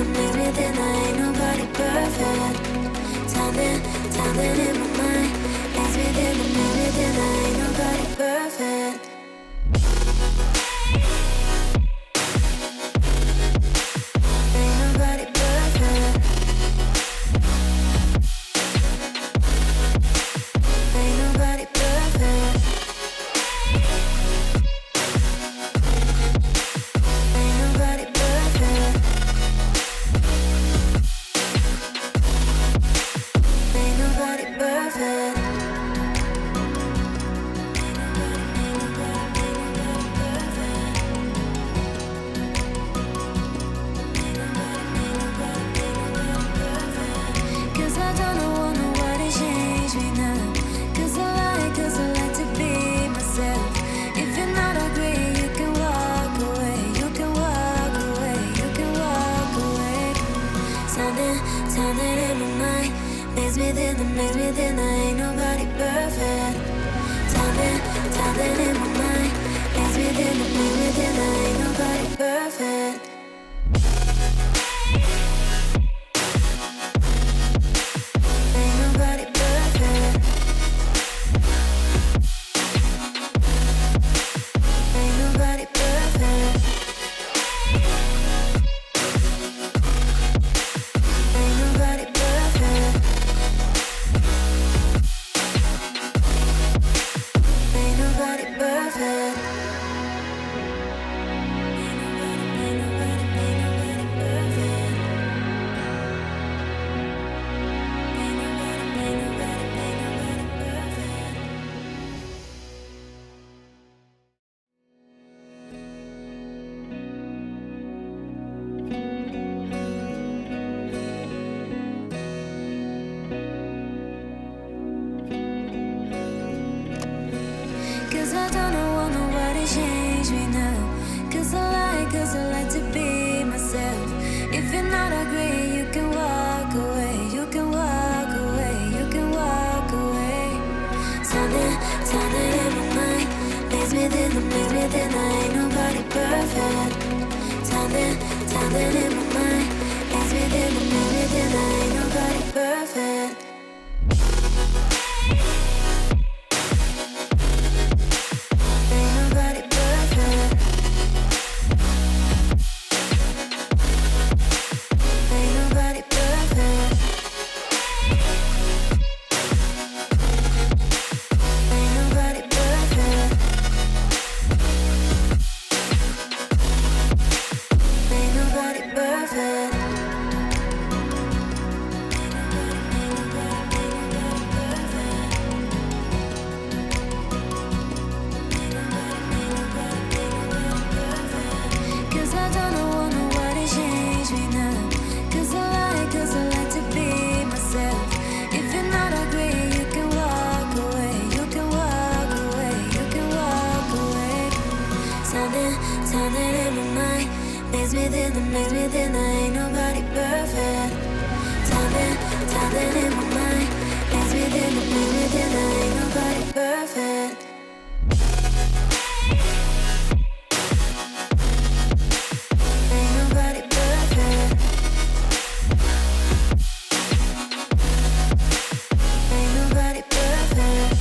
the maze within. I ain't nobody perfect. Something in my mind. Maze within the maze within. I ain't nobody perfect. Ain't nobody perfect. Ain't nobody perfect. Ain't nobody perfect. Ain't nobody perfect. Cause I don't want nobody change me now. Cause I like to be myself. If you're not agree, you can walk away. You can walk away. You can walk away. Something in my mind. Maze within the maze within. I ain't nobody perfect. Something in my mind. Maze within the maze within. I ain't nobody perfect. Ain't nobody perfect. Ain't nobody perfect. Ain't nobody perfect. Ain't nobody perfect. Ain't nobody perfect. Ain't nobody perfect. Cause I don't want nobody change me now. Cause I like to be myself. If you're not agree, you can walk away. You can walk away. You can walk away. Something in my mind. Maze within the maze within. I ain't nobody perfect. Something in my mind. Maze within the maze within. I ain't nobody perfect. Ain't nobody perfect. Ain't nobody perfect. Ain't nobody perfect. Ain't nobody perfect. Cause I don't want nobody change me now. Cause I like to be myself. If you're not agree, you can walk away. You can walk away. You can walk away. Something in my mind. Maze within the maze within. I ain't nobody perfect. Something in my mind. Maze within the maze within. I ain't nobody perfect. Ain't nobody perfect. Ain't nobody perfect.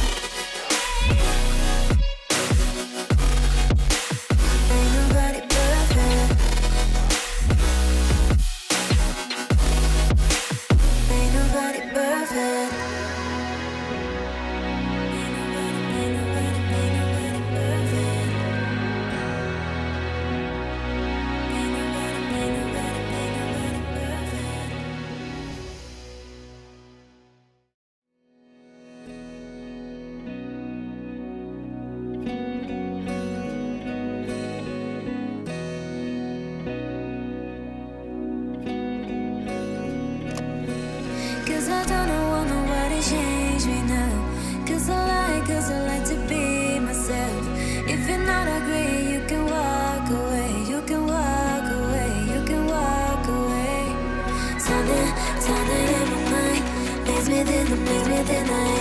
Ain't nobody perfect. Ain't nobody perfect. Ain't nobody perfect. Ain't nobody perfect. Cause I don't want nobody change me now. Cause I like to be myself. If you're not agree, you can walk away. You can walk away. You can walk away. Something in my mind. Maze within the maze within. I